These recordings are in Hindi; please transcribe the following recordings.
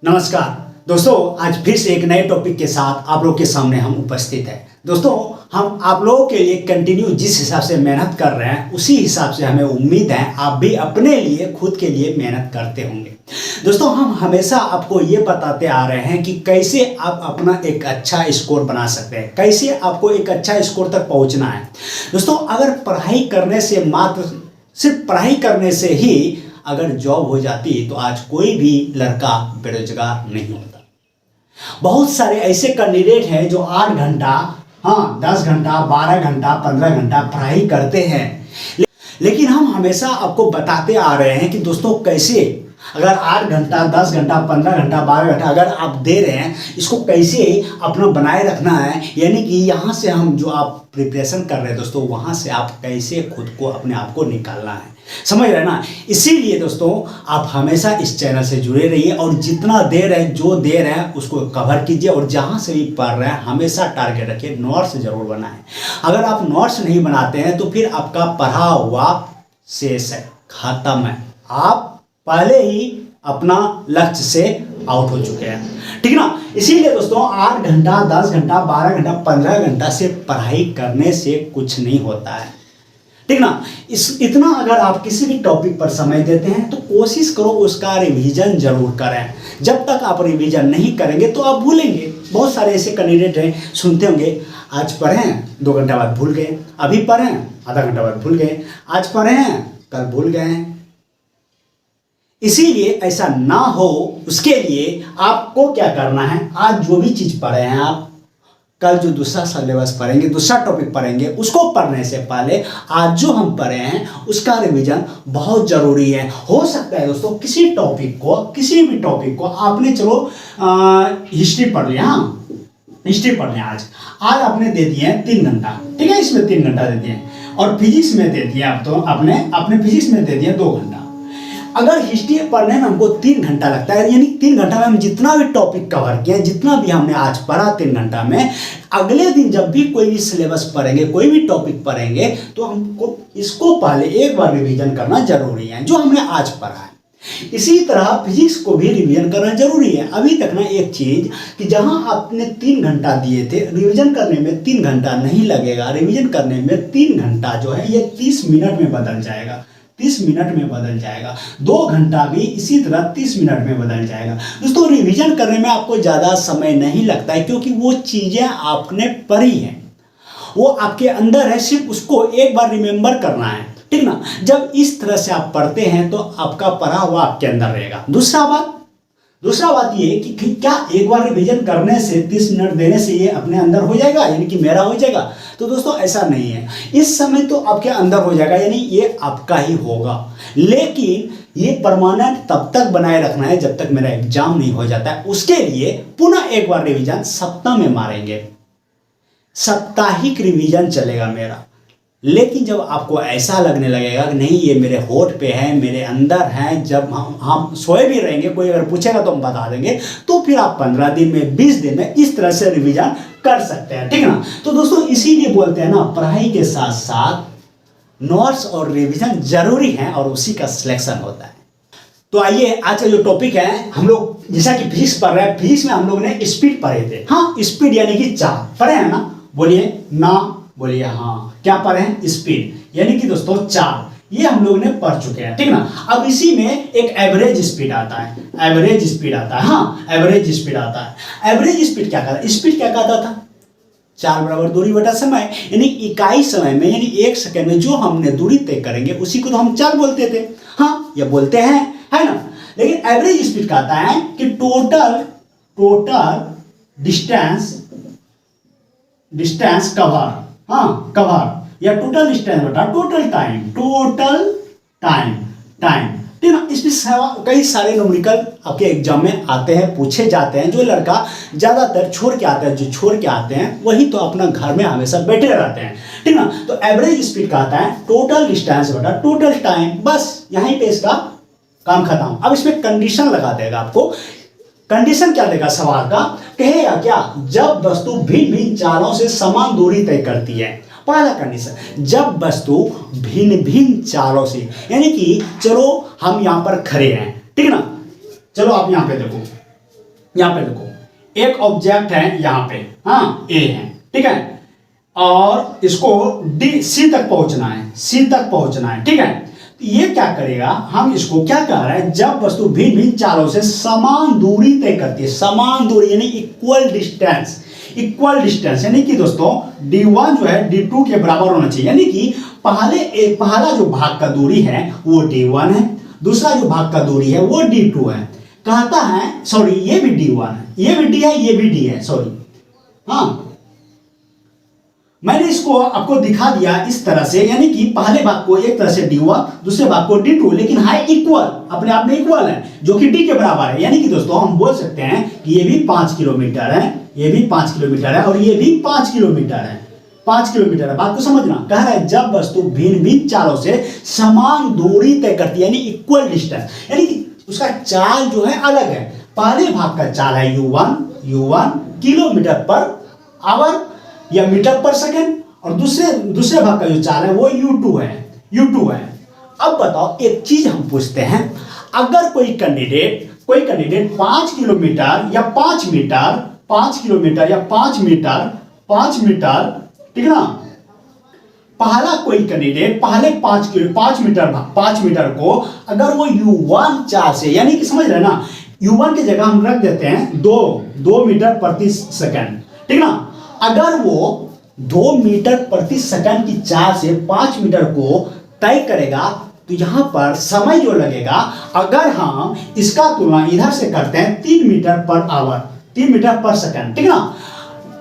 नमस्कार दोस्तों, आज फिर से एक नए टॉपिक के साथ आप लोग के सामने हम उपस्थित हैं। दोस्तों, हम आप लोगों के लिए कंटिन्यू जिस हिसाब से मेहनत कर रहे हैं उसी हिसाब से हमें उम्मीद है आप भी अपने लिए खुद के लिए मेहनत करते होंगे। दोस्तों, हम हमेशा आपको ये बताते आ रहे हैं कि कैसे आप अपना एक अच्छा स्कोर बना सकते हैं, कैसे आपको एक अच्छा स्कोर तक पहुंचना है। दोस्तों, अगर पढ़ाई करने से मात्र सिर्फ पढ़ाई करने से ही अगर जॉब हो जाती तो आज कोई भी लड़का बेरोजगार नहीं होता। बहुत सारे ऐसे कैंडिडेट हैं जो 8 घंटा, 10 घंटा, 12 घंटा, 15 घंटा पढ़ाई करते हैं, लेकिन हम हमेशा आपको बताते आ रहे हैं कि दोस्तों कैसे अगर 8 घंटा, 10 घंटा, 15 घंटा, 12 घंटा अगर आप दे रहे हैं, इसको कैसे अपना बनाए रखना है। यानी कि यहाँ से हम जो आप प्रिपरेशन कर रहे हैं दोस्तों, वहाँ से आप कैसे खुद को अपने आप को निकालना है, समझ रहे हैं ना। इसीलिए दोस्तों, आप हमेशा इस चैनल से जुड़े रहिए और जितना दे रहे हैं, जो दे रहे हैं उसको कवर कीजिए। और जहाँ से भी पढ़ रहे हैं हमेशा टारगेट रखिए, नोट्स जरूर बनाएं। अगर आप नोट्स नहीं बनाते हैं तो फिर आपका पढ़ा हुआ शेष है, खत्म है, आप पहले ही अपना लक्ष्य से आउट हो चुके हैं, ठीक ना। इसीलिए दोस्तों 8 घंटा, 10 घंटा, 12 घंटा, 15 घंटा से पढ़ाई करने से कुछ नहीं होता है, ठीक ना। इतना अगर आप किसी भी टॉपिक पर समय देते हैं तो कोशिश करो उसका रिवीजन जरूर करें। जब तक आप रिवीजन नहीं करेंगे तो आप भूलेंगे। बहुत सारे ऐसे कैंडिडेट हैं, सुनते होंगे, आज पढ़ें 2 घंटा बाद भूल गए, अभी पढ़ें आधा घंटा बाद भूल गए, आज पढ़ें कल भूल गए। इसीलिए ऐसा ना हो उसके लिए आपको क्या करना है, आज जो भी चीज़ पढ़े हैं आप कल जो दूसरा सिलेबस पढ़ेंगे, दूसरा टॉपिक पढ़ेंगे, उसको पढ़ने से पहले आज जो हम पढ़े हैं उसका रिवीजन बहुत ज़रूरी है। हो सकता है दोस्तों किसी भी टॉपिक को आपने चलो हिस्ट्री पढ़ लिया, हिस्ट्री पढ़ लिया, आज आपने दे दिए हैं 3 घंटा, ठीक है, इसमें 3 घंटा दे दिए, और फिजिक्स में दे दिए आप तो अपने फिजिक्स में दे दिए 2 घंटा। अगर हिस्ट्री पढ़ने में हमको 3 घंटा लगता है, यानी 3 घंटा में हम जितना भी टॉपिक कवर किया, जितना भी हमने आज पढ़ा 3 घंटा में, अगले दिन जब भी कोई भी सिलेबस पढ़ेंगे, कोई भी टॉपिक पढ़ेंगे तो हमको इसको पहले एक बार रिवीजन करना जरूरी है जो हमने आज पढ़ा है। इसी तरह फिजिक्स को भी रिवीजन करना जरूरी है। अभी तक ना एक चीज़ कि जहां आपने 3 घंटा दिए थे, रिवीजन करने में 3 घंटा नहीं लगेगा, रिवीजन करने में 3 घंटा जो है ये 30 मिनट में बदल जाएगा, 30 मिनट में बदल जाएगा। 2 घंटा भी इसी तरह 30 मिनट में बदल जाएगा। दोस्तों, रिवीजन करने में आपको ज़्यादा समय नहीं लगता है क्योंकि वो चीज़ें आपने पढ़ी हैं, वो आपके अंदर है, सिर्फ उसको एक बार रिमेंबर करना है, ठीक ना। जब इस तरह से आप पढ़ते हैं तो आपका पढ़ा हुआ आपके अंदर रहेगा। दूसरा बात ये कि क्या एक बार रिवीजन करने से 30 मिनट देने से ये अपने अंदर हो जाएगा, यानी कि मेरा हो जाएगा? तो दोस्तों ऐसा नहीं है। इस समय तो आपके अंदर हो जाएगा, यानी ये आपका ही होगा, लेकिन ये परमानेंट तब तक बनाए रखना है जब तक मेरा एग्जाम नहीं हो जाता है। उसके लिए पुनः एक बार रिवीजन सप्ताह में मारेंगे, साप्ताहिक रिवीजन चलेगा मेरा। लेकिन जब आपको ऐसा लगने लगेगा कि नहीं ये मेरे होठ पे है, मेरे अंदर है, जब हम सोए भी रहेंगे, कोई अगर पूछेगा तो हम बता देंगे, तो फिर आप 15 दिन में, 20 दिन में इस तरह से रिवीजन कर सकते हैं, ठीक है ना। तो दोस्तों इसीलिए बोलते हैं ना, पढ़ाई के साथ साथ नोट्स और रिवीजन जरूरी है और उसी का सिलेक्शन होता है। तो आइए आज का जो टॉपिक है, हम लोग जैसा कि फिजिक्स पढ़ रहे हैं, फिजिक्स में हम लोग ने स्पीड पढ़े थे। स्पीड यानी कि चाल पढ़े हैं ना, बोलिए ना, बोलिए हाँ। क्या पढ़े हैं? स्पीड यानी कि दोस्तों चाल, ये हम लोग ने पढ़ चुके हैं, ठीक ना। अब इसी में एक एवरेज स्पीड आता है, एवरेज स्पीड आता है, एवरेज स्पीड आता है। एवरेज स्पीड क्या कहता है? स्पीड क्या कहता था? चाल बराबर दूरी बटा समय, यानी इकाई समय में, यानी 1 सेकंड में जो हमने दूरी तय करेंगे उसी को तो हम चाल बोलते थे, ये बोलते हैं, है ना। लेकिन एवरेज स्पीड कहता है कि टोटल डिस्टेंस कवर, कवर या टोटल डिस्टेंस बटा टोटल टाइम, ठीक ना। इसमें कई सारे न्यूमेरिकल आपके एग्जाम में आते हैं, पूछे जाते हैं। जो लड़का ज़्यादातर छोड़ के आते हैं वही तो अपना घर में हमेशा बैठे रहते हैं, ठीक ना। तो एवरेज स्पीड कहता है टोटल डिस्टेंस बटा टोटल टाइम, बस यहीं पे इसका काम खत्म। अब इसमें कंडीशन लगा देगा आपको। कंडीशन क्या देगा सवाल का? कहेगा क्या? जब वस्तु भिन्न भिन्न चालों से समान दूरी तय करती है। पहला कंडीशन, जब वस्तु भिन्न भिन्न चालों से, यानी कि चलो हम यहां पर खड़े हैं, ठीक ना, चलो आप यहां पे देखो, यहाँ पे देखो एक ऑब्जेक्ट है यहाँ पे, हाँ ए है, ठीक है, और इसको डी सी तक पहुंचना है, सी तक पहुंचना है, ठीक है। तो ये क्या करेगा, हम इसको क्या कह रहे हैं, जब वस्तु भिन्न भिन्न चालों से समान दूरी तय करती है, समान दूरी यानी इक्वल डिस्टेंस, इक्वल डिस्टेंस यानी कि दोस्तों d1 जो है d2 के बराबर होना चाहिए, यानी कि पहला जो भाग का दूरी है वो d1 है, दूसरा जो भाग का दूरी है वो d2 है। कहता है सॉरी ये भी d1 है, ये भी d है, ये भी d है, सॉरी, हाँ मैंने इसको आपको दिखा दिया इस तरह से, यानी कि पहले भाग को एक तरह से d1, दूसरे भाग को d2, लेकिन है इक्वल, अपने आप में इक्वल है, जो कि d के बराबर है। यानी कि दोस्तों हम बोल सकते हैं कि ये भी 5 किलोमीटर है, ये भी 5 किलोमीटर है, और ये भी 5 किलोमीटर है, 5 किलोमीटर है। बात को समझना, कह रहा है जब वस्तु भिन्न भिन्न चालों से समान दूरी तय करती है, यानी इक्वल डिस्टेंस, यानी कि उसका चाल जो है अलग है। पहले भाग का चाल है u1 किलोमीटर पर आवर या मीटर पर सेकेंड, और दूसरे भाग का जो चाल है वो u2 है। अब बताओ एक चीज हम पूछते हैं, अगर कोई कैंडिडेट 5 किलोमीटर या 5 मीटर, 5 किलोमीटर या 5 मीटर, ठीक ना, पहला कोई कैंडिडेट पहले 5 मीटर को अगर वो u1 चाल से, यानी कि समझ रहे ना, u1 की जगह हम रख देते हैं 2 मीटर प्रति सेकंड, ठीक ना, अगर वो 2 मीटर प्रति सेकंड की चाल से 5 मीटर को तय करेगा, तो यहां पर समय जो लगेगा, अगर हम इसका तुलना इधर से करते हैं 3 मीटर पर आवर, 3 मीटर पर सेकंड, ठीक ना,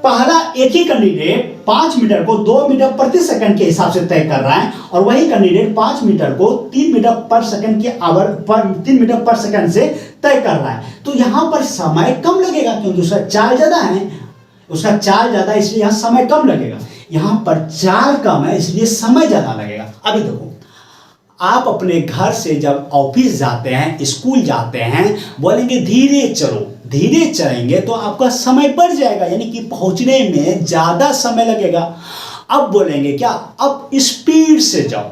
पहला एक ही कैंडिडेट 5 मीटर को 2 मीटर प्रति सेकंड के हिसाब से तय कर रहा है, और वही कैंडिडेट 5 मीटर को 3 मीटर पर सेकंड के आवर पर 3 मीटर पर सेकंड से तय कर रहा है। तो यहां पर समय कम लगेगा, क्योंकि उसका चाल ज्यादा है, उसका चाल ज्यादा, इसलिए यहां समय कम लगेगा। यहां पर चाल कम है, इसलिए समय ज्यादा लगेगा। अभी देखो, आप अपने घर से जब ऑफिस जाते हैं, स्कूल जाते हैं, बोलेंगे धीरे चलो, धीरे चलेंगे तो आपका समय बढ़ जाएगा, यानी कि पहुंचने में ज्यादा समय लगेगा। अब बोलेंगे क्या, अब स्पीड से जाओ,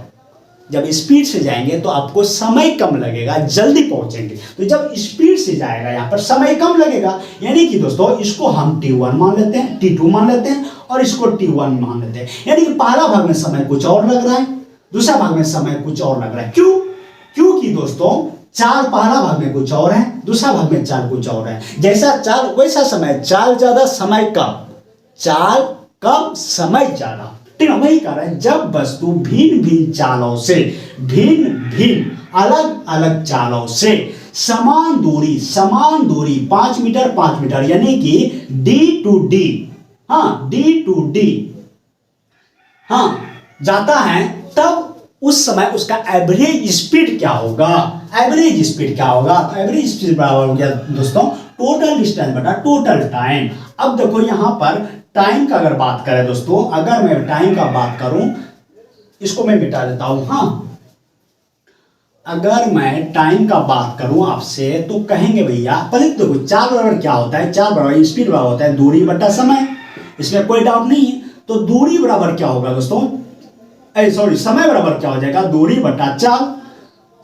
जब स्पीड से जाएंगे तो आपको समय कम लगेगा, जल्दी पहुंचेंगे। तो जब स्पीड से जाएगा यहाँ पर समय कम लगेगा, यानी कि दोस्तों इसको हम t1 मान लेते हैं, t2 मान लेते हैं, और इसको t1 मान लेते हैं। यानी कि पहला भाग में समय कुछ और लग रहा है, दूसरा भाग में समय कुछ और लग रहा है। क्योंकि दोस्तों चाल पहला भाग में कुछ और है, दूसरा भाग में चाल कुछ और है। जैसा चाल वैसा समय, चाल ज्यादा समय कम, चाल कम समय ज्यादा, ठीक है। वही कह रहा है जब वस्तु भिन्न भिन्न चालों से, भिन्न अलग अलग चालों से समान दूरी 5 मीटर यानी कि d to d, हाँ d to d, हाँ जाता है, तब उस समय उसका एवरेज स्पीड क्या होगा, एवरेज स्पीड बराबर हो गया दोस्तों टोटल डिस्टेंस बटा टोटल टाइम। अब देखो यहां पर टाइम का अगर बात करें दोस्तों, अगर मैं टाइम का बात करूं, इसको मैं मिटा देता हूं, हाँ, अगर मैं टाइम का बात करूं आपसे तो कहेंगे भैया पहले देखो चाल बराबर क्या होता है, चाल बराबर स्पीड बराबर होता है दूरी बटा समय, इसमें कोई डाउट नहीं है। तो दूरी बराबर क्या होगा दोस्तों, समय बराबर क्या हो जाएगा, दूरी बटा चाल,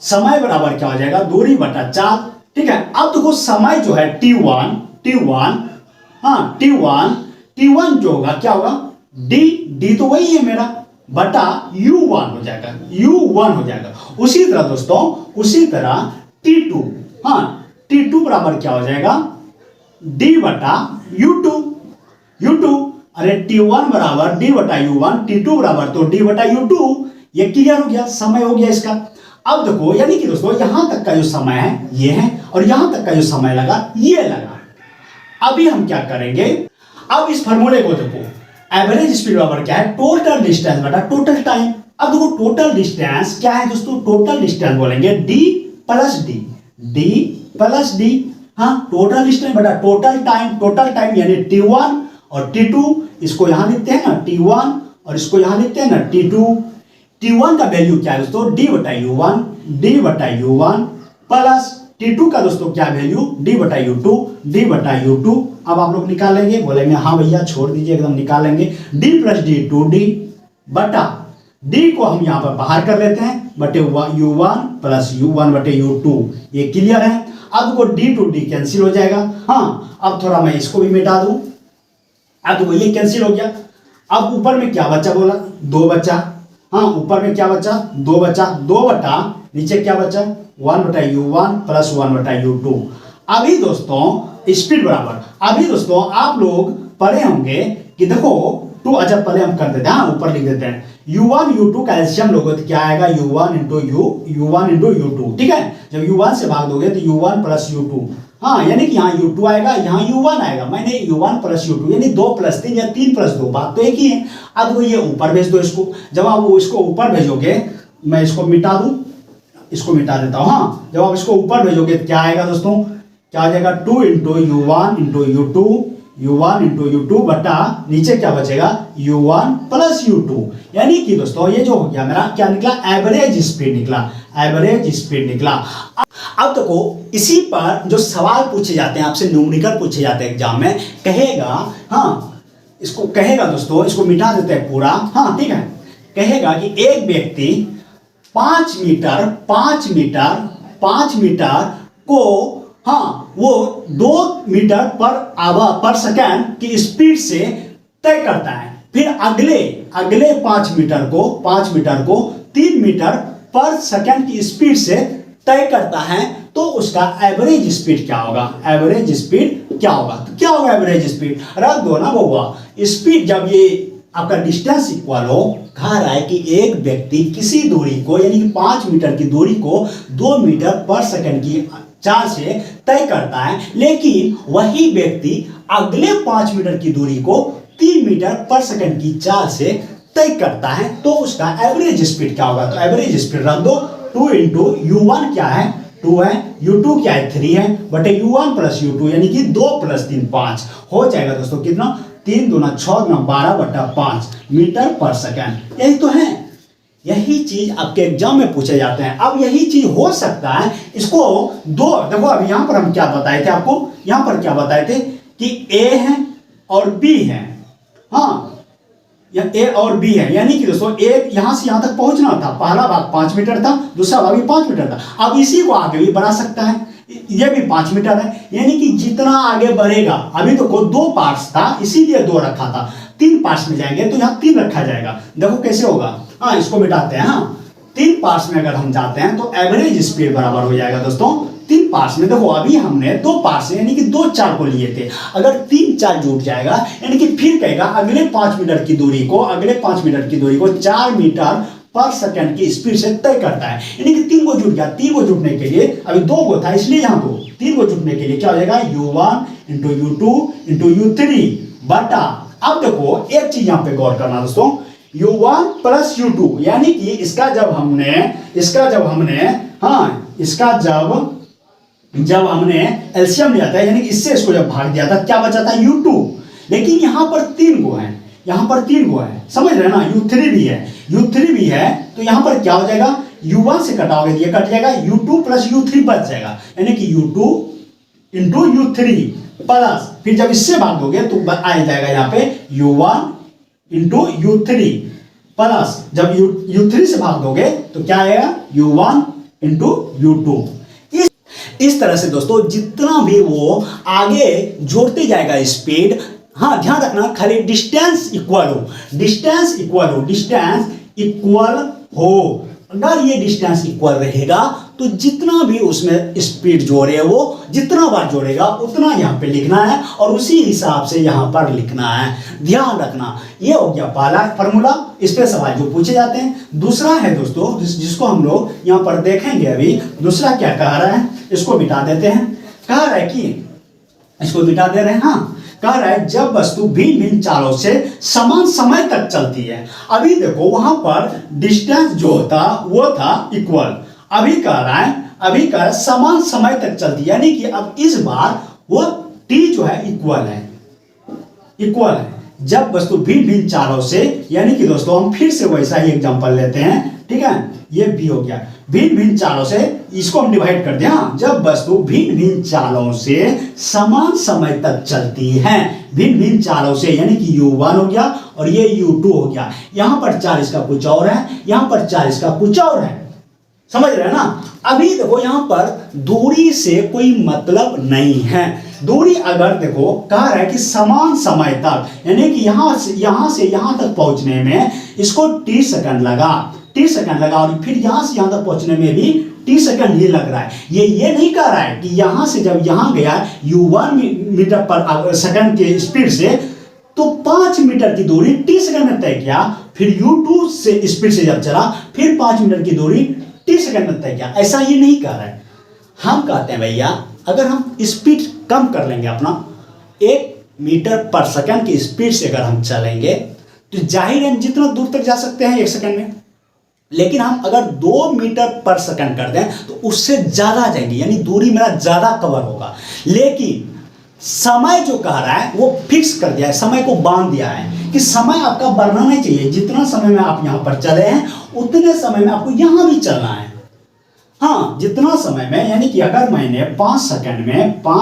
समय बराबर क्या हो जाएगा, दूरी बटा चाल, ठीक है। अब देखो समय जो है t1, हाँ t1 जो होगा क्या होगा, d तो वही है मेरा, बटा u1 हो जाएगा, उसी तरह दोस्तों, उसी तरह t2, हाँ t2 बराबर क्या हो जाएगा, d बटा u2, अरे t1 बराबर d बटा u1, t2 बराबर तो d बटा u2, ये क्लियर हो गया, समय हो गया इसका। अब देखो यानी कि दोस्तों यहां तक का जो समय है ये है, और यहां तक का जो समय लगा ये लगा। अभी हम क्या करेंगे, अब इस फॉर्मूले को देखो, एवरेज स्पीड बराबर क्या है, टोटल डिस्टेंस बटा टोटल टाइम। अब देखो टोटल डिस्टेंस क्या है दोस्तों, टोटल डिस्टेंस बोलेंगे d प्लस d, हाँ टोटल डिस्टेंस बटा टोटल टाइम यानी t1 और t2, इसको यहां लिखते हैं ना t1 और इसको यहां लिखते हैं ना t2। t1 का वैल्यू क्या है दोस्तों, d बटा u1 प्लस t2 का दोस्तों क्या वैल्यू, d बटा u2। अब आप लोग निकालेंगे, बोलेंगे हाँ भैया छोड़ दीजिए, एकदम निकालेंगे, d प्लस d 2d बटा डी को हम यहाँ पर बाहर कर लेते हैं बटे u1 प्लस u1 बटे u2, ये क्लियर है। अब को डी टू डी कैंसिल हो जाएगा। हाँ, अब थोड़ा मैं इसको भी मिटा दूं, अब वो ये कैंसिल हो गया। अब ऊपर में क्या बचा बोला, 2 बचा। हाँ, ऊपर में क्या बचा, 2 बचा, 2 बटा नीचे क्या बचा 1 बटा u1 प्लस 1 बटा u2। अभी दोस्तों स्पीड बराबर, अभी दोस्तों आप लोग पढ़े होंगे कि देखो टू, अच्छा पहले हम कर देते हैं, हाँ ऊपर लिख देते हैं u1 u2 का एलसीएम लोगे तो क्या आएगा u1 इंटू u2, ठीक है। जब u1 से भाग दोगे तो u1 प्लस u2, हाँ यानी कि यहाँ u2 आएगा, यहाँ u1 आएगा, मैंने u1 प्लस u2 यानी 2 प्लस 3 या 3 प्लस 2, बात तो एक ही है। अब वो ये ऊपर भेज दो इसको, जब आप वो इसको ऊपर भेजोगे, मैं इसको मिटा दूं, इसको मिटा देता हूँ। हाँ, जब आप इसको ऊपर भेजोगे तो क्या आएगा दोस्तों, क्या आ जाएगा 2 into u1 into u1 into u2 बटा नीचे क्या बचेगा u1 प्लस u2। यानी कि दोस्तों ये जो हो गया मेरा क्या निकला, एवरेज स्पीड निकला, एवरेज स्पीड निकला। अब देखो इसी पर जो सवाल पूछे जाते हैं आपसे, न्यूमेरिकल पूछे जाते हैं एग्जाम में, कहेगा, हाँ इसको कहेगा दोस्तों, इसको मिटा देते हैं पूरा, हाँ ठीक है। कहेगा कि एक व्यक्ति 5 मीटर को, हाँ वो 2 मीटर पर सेकेंड की स्पीड से तय करता है, फिर अगले 5 मीटर को 3 मीटर पर सेकेंड की स्पीड से तय करता है, तो उसका एवरेज स्पीड क्या होगा, एवरेज स्पीड क्या होगा। तो क्या होगा एवरेज स्पीड, रख दो ना बउआ, स्पीड जब ये आपका डिस्टेंस इक्वल हो, कहा रहा है कि एक व्यक्ति किसी दूरी को यानी कि 5 मीटर की दूरी को 2 मीटर पर सेकंड की चाल से तय करता है, लेकिन वही व्यक्ति अगले 5 मीटर की दूरी को 3 मीटर पर सेकंड की चाल से तय करता है, तो उसका एवरेज स्पीड क्या होगा। तो एवरेज स्पीड रख दो, 2 इंटू u1 क्या है 2 है, u2 क्या है 3 है, बटे u1 प्लस u2 यानी कि 2 प्लस 3 5 हो जाएगा दोस्तों, कितना 3 दूना 6 दूना 12 बटा 5 मीटर पर सेकंड। यही तो है, यही चीज आपके एग्जाम में पूछे जाते हैं। अब यही चीज हो सकता है, इसको दो देखो, अभी यहां पर हम क्या बताए थे आपको, यहां पर क्या बताए थे कि ए है और बी है, हाँ या ए और बी है, यानी कि दोस्तों ए यहां से यहां तक पहुंचना था, पहला भाग 5 मीटर था, दूसरा भाग भी 5 मीटर था। अब इसी को आगे भी बढ़ा सकता है, ये भी 5 मीटर है, यानी कि जितना आगे बढ़ेगा, अभी तो को 2 पार्ट्स था इसीलिए 2 रखा था, 3 पार्ट्स में जाएंगे तो यहाँ 3 रखा जाएगा। देखो कैसे होगा, हाँ इसको मिटाते हैं, हाँ 3 पार्ट्स में अगर हम जाते हैं तो एवरेज स्पीड बराबर हो जाएगा दोस्तों 3 पार्ट्स में। देखो अभी हमने 2 पार्ट्स यानी कि 2 4 को लिए थे, अगर 3 4 जुट जाएगा यानी कि फिर कहेगा अगले 5 मीटर की दूरी को 4 मीटर पर सेकंड की स्पीड से तय करता है, यानी कि 3 को जुट गया। 3 को जुटने के लिए अभी 2 को था इसलिए यहाँ को 3 को जुटने के लिए क्या हो जाएगा u1 into u2 into u3 बटा, अब देखो एक चीज यहाँ पे गौर करना दोस्तों, u1 प्लस u2 यानी कि इसका जब हमने एलसीएम लिया था, यानी कि इससे इसको जब भाग दिया था क्या बचा था u2, लेकिन यहाँ पर 3 को है, समझ रहे ना, u3 भी है तो यहाँ पर क्या हो जाएगा, u1 से कटाओगे ये कट जाएगा, u2 प्लस u3 बच जाएगा, यानी कि u2 इंटू u3 प्लस, फिर जब इससे भाग दोगे तो आ जाएगा यहाँ पे u1 इंटू u3 प्लस, जब u3 से भाग दोगे तो क्या आएगा u1 इंटू u2। इस तरह से दोस्तों जितना भी वो आगे जोड़ते जाएगा स्पीड, हाँ ध्यान रखना खाली डिस्टेंस इक्वल हो, अगर ये डिस्टेंस इक्वल रहेगा तो जितना भी उसमें स्पीड जोड़े वो जितना बार जोड़ेगा उतना यहाँ पे लिखना है और उसी हिसाब से यहाँ पर लिखना है, ध्यान रखना। ये हो गया पहला फॉर्मूला, इस पे सवाल जो पूछे जाते हैं। दूसरा है दोस्तों जिसको हम लोग यहाँ पर देखेंगे, अभी दूसरा क्या कह रहा है, इसको मिटा देते हैं, कह रहा है कि इसको मिटा दे रहे हैं, हाँ कह रहा है जब वस्तु भिन्न भिन्न चालों से समान समय तक चलती है। अभी देखो वहां पर डिस्टेंस जो था वो था इक्वल, अभी कह रहा है समान समय तक चलती है, यानी कि अब इस बार वो t जो है इक्वल है जब वस्तु भिन्न भिन्न चालों से, यानी कि दोस्तों हम फिर से वैसा ही एग्जांपल लेते हैं, ठीक है, ये भी हो गया भिन्न भिन्न चालों से, इसको हम डिवाइड कर दिया, जब वस्तु भिन्न भिन्न चालों से समान समय तक चलती है, भिन्न भिन्न चालों से यानी कि u1 हो गया और ये u2 हो गया। यहाँ पर चार्ज का कुछ और है, यहाँ पर चार्ज का कुछ और है, समझ रहे हैं ना। अभी देखो यहाँ पर दूरी से कोई मतलब नहीं है। दूरी अगर देखो कह रहा है कि समान समय तक, यानी कि यहाँ से यहाँ तक पहुंचने में इसको t सेकंड लगा और फिर यहाँ से यहाँ तक पहुंचने में भी t सेकंड ही लग रहा है। ये नहीं कह रहा है कि यहाँ से जब यहाँ गया u1 मीटर पर सेकंड के स्पीड से तो 5 मीटर की दूरी t सेकंड में तय किया, फिर u2 से स्पीड से जब चला फिर 5 मीटर की दूरी t सेकंड में तय किया, ऐसा ये नहीं कह रहा है। हम कहते हैं भैया अगर हम स्पीड कम कर लेंगे अपना 1 मीटर पर सेकंड की स्पीड से अगर हम चलेंगे तो जाहिर है जितना दूर तक जा सकते हैं 1 सेकंड में, लेकिन हम अगर 2 मीटर पर सेकंड कर दें तो उससे ज़्यादा जाएंगे, यानी दूरी मेरा ज़्यादा कवर होगा। लेकिन समय जो कह रहा है वो फिक्स कर दिया है, समय को बांध दिया है कि समय आपका बढ़ना नहीं चाहिए। जितना समय में आप यहाँ पर चले हैं उतने समय में आपको यहाँ भी चलना है। हाँ, जितना समय में, यानी कि अगर मैंने 5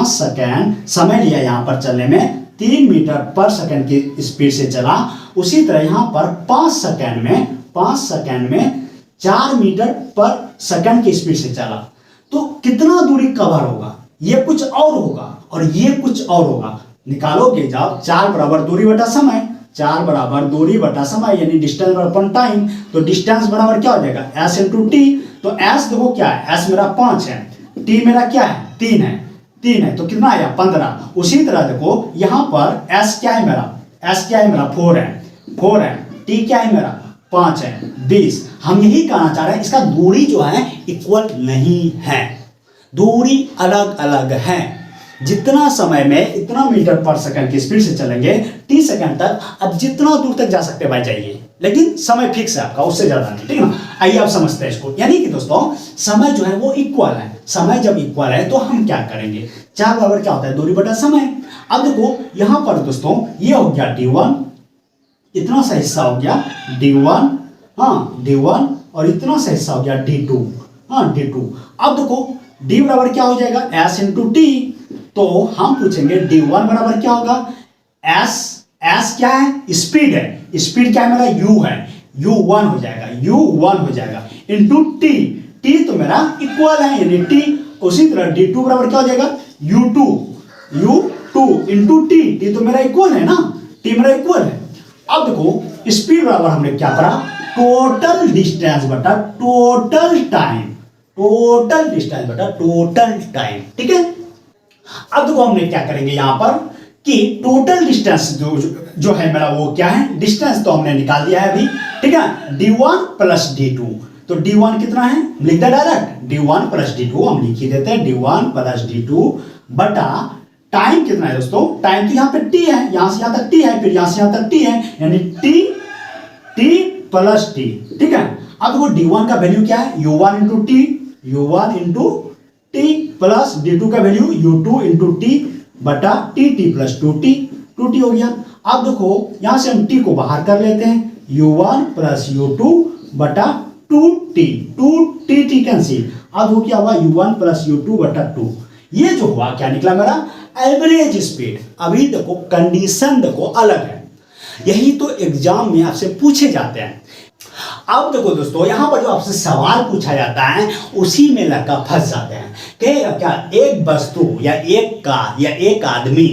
सेकंड समय लिया यहाँ पर चलने में, 3 मीटर पर सेकंड की स्पीड से चला, उसी तरह यहाँ पर 5 सेकंड में 4 मीटर पर सेकंड की स्पीड से चला, तो कितना दूरी कवर होगा? ये कुछ और होगा और ये कुछ और होगा। निकालोगे जब 4 बराबर दूरी बटा समय, 4 बराबर दूरी बटा समय यानी डिस्टेंस अपॉन टाइम, तो डिस्टेंस बराबर क्या हो जाएगा s इंटू टी। तो s देखो क्या है, s मेरा 5 है, t मेरा क्या है 3 है, तो कितना आया 15। उसी तरह देखो यहाँ पर s क्या है मेरा 4 है, t क्या है मेरा 5 है, 20। हम यही कहना चाह रहे हैं इसका दूरी जो है इक्वल नहीं है, दूरी अलग अलग है। जितना समय में इतना मीटर पर सेकंड की स्पीड से चलेंगे t सेकंड तक, अब जितना दूर तक जा सकते भाई जाइए, लेकिन समय फिक्स है आपका, उससे ज्यादा नहीं, ठीक है ना। आइए आप समझते हैं इसको। यानी कि दोस्तों समय जो है वो इक्वल है। समय जब इक्वल है तो हम क्या करेंगे, 4 बराबर क्या होता है दूरी बटा समय। अब देखो यहाँ पर दोस्तों ये हो गया d1, इतना सा हिस्सा हो गया d1, हाँ d1, और इतना सा हिस्सा हो गया d2, हाँ d2। अब देखो d बराबर क्या हो जाएगा s इंटू टी, तो हम पूछेंगे d1 बराबर क्या होगा, s क्या है स्पीड है, स्पीड क्या है मेरा u है, u1 हो जाएगा इंटू t तो मेरा इक्वल है यानी t। उसी तरह d2 बराबर क्या हो जाएगा u2 इंटू t तो मेरा इक्वल है ना, t मेरा इक्वल है। अब देखो स्पीड बराबर हमने क्या करा, टोटल डिस्टेंस बटा टोटल टाइम, ठीक है। अब देखो हमने क्या करेंगे यहाँ पर कि टोटल डिस्टेंस जो है मेरा वो क्या है, डिस्टेंस तो हमने निकाल दिया है अभी, ठीक है, d1 प्लस d2। तो d1 कितना है, लिख दे डायरेक्ट, d1 प्लस d2 हम लिख ही देते हैं, d1 प्लस d2 बटा टाइम कितना है दोस्तों, टाइम तो यहाँ पे t है, यहाँ से यहाँ तक t है, फिर यहाँ से यहाँ तक t है, यानी t प्लस t, ठीक है। अब देखो d1 का वैल्यू क्या है, u1 into T plus d2 का वैल्यू u2 इंटू टी बटा टी प्लस 2t हो गया। अब देखो यहां से हम t को बाहर कर लेते हैं, u1 प्लस u2 बटा 2t कैंसिल। अब वो क्या हुआ u1 प्लस u2 बटा 2, ये जो हुआ क्या निकला मेरा एवरेज स्पीड। अभी देखो कंडीशन देखो अलग है, यही तो एग्जाम में आपसे पूछे जाते हैं। अब देखो दोस्तों यहाँ पर जो आपसे सवाल पूछा जाता है उसी में लड़का फंस जाते हैं कि क्या एक वस्तु या एक कार या एक आदमी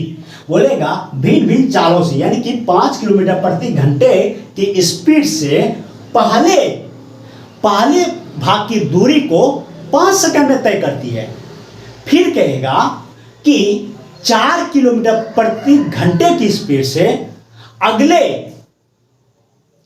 बोलेगा भिन्न भिन्न चालों से, यानी कि 5 किलोमीटर प्रति घंटे की स्पीड से पहले भाग की दूरी को 5 सेकंड में तय करती है, फिर कहेगा कि 4 किलोमीटर प्रति घंटे की स्पीड से अगले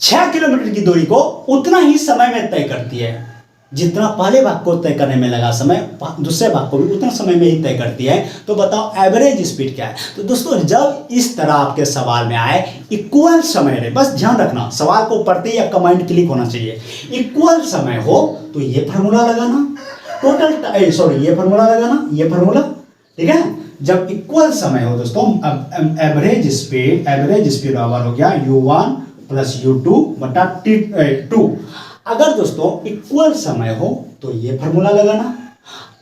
6 किलोमीटर की दूरी को उतना ही समय में तय करती है। जितना पहले भाग को तय करने में लगा समय, दूसरे भाग को भी उतना समय में ही तय करती है। तो बताओ एवरेज स्पीड क्या है। तो दोस्तों जब इस तरह आपके सवाल में आए इक्वल समय रहे, बस ध्यान रखना सवाल को पढ़ते ही आपका माइंड क्लिक होना चाहिए। इक्वल समय हो तो ये फार्मूला लगाना, ये फार्मूला, ठीक है। जब इक्वल समय हो दोस्तों, एवरेज स्पीड बराबर हो गया u1 प्लस u2 बटा t2। अगर दोस्तों इक्वल समय हो तो ये फार्मूला लगाना,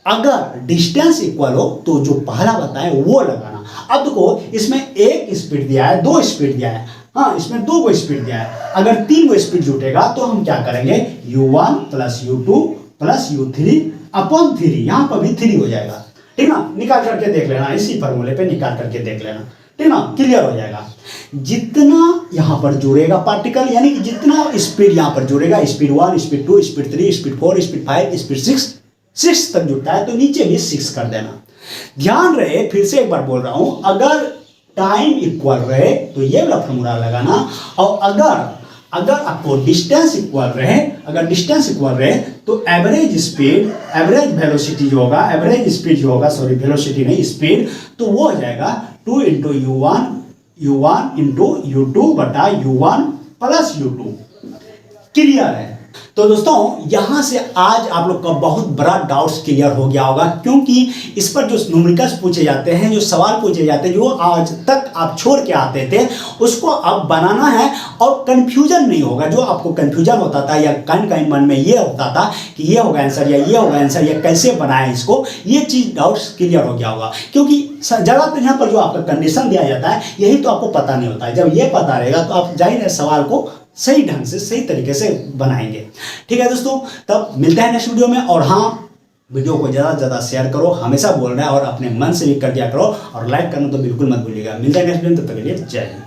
अगर डिस्टेंस इक्वल हो तो जो पहला बताए वो लगाना। अब देखो इसमें एक स्पीड दिया है, 2 स्पीड दिया है, हाँ, इसमें 2 को स्पीड दिया है। अगर 3 को स्पीड जुटेगा तो हम क्या करेंगे, u1 plus u2 plus u3 upon 3, यहाँ पर भी 3 हो जाएगा, ठीक ना। निकाल करके देख लेना, इसी फॉर्मूले पे निकाल करके देख लेना, ठीक ना, क्लियर हो जाएगा। जितना यहाँ पर जुड़ेगा पार्टिकल, यानी कि जितना स्पीड यहाँ पर जुड़ेगा, speed 1, speed 2, speed 3, speed 4, speed 5, speed 6 तक जुड़ता है, तो नीचे भी 6 कर देना। ध्यान रहे, फिर से एक बार बोल रहा हूं, अगर टाइम इक्वल रहे तो ये वाला फॉर्मूला लगाना, और अगर आपको डिस्टेंस इक्वल रहे, अगर डिस्टेंस इक्वल रहे तो एवरेज स्पीड, एवरेज वेलोसिटी जो होगा, एवरेज स्पीड जो होगा, सॉरी वेलोसिटी नहीं स्पीड, तो वो हो जाएगा 2 इंटू u1 इंटू u2 बटा u1 प्लस u2। क्लियर है। तो दोस्तों यहां से आज आप लोग का बहुत बड़ा डाउट्स क्लियर हो गया होगा, क्योंकि इस पर जो न्यूमेरिकल्स पूछे जाते हैं, जो सवाल पूछे जाते हैं, जो आज तक आप छोड़ के आते थे, उसको अब बनाना है और कंफ्यूजन नहीं होगा। जो आपको कंफ्यूजन होता था या कहीं मन में ये होता था कि ये होगा आंसर या ये होगा आंसर या कैसे बनाए इसको, ये चीज़ डाउट्स क्लियर हो गया होगा। क्योंकि ज़्यादातर यहाँ पर जो आपका कंडीशन दिया जाता है यही तो आपको पता नहीं होता है। जब ये पता रहेगा तो आप जाहिर सवाल को सही ढंग से, सही तरीके से बनाएंगे। ठीक है दोस्तों, तब मिलते हैं नेक्स्ट वीडियो में। और हाँ, वीडियो को ज़्यादा से ज़्यादा शेयर करो, हमेशा बोल रहे हैं, और अपने मन से भी कर दिया करो, और लाइक करना तो बिल्कुल मत भूलिएगा। मिलते हैं नेक्स्ट वीडियो में, तब तक के लिए जय हिंद।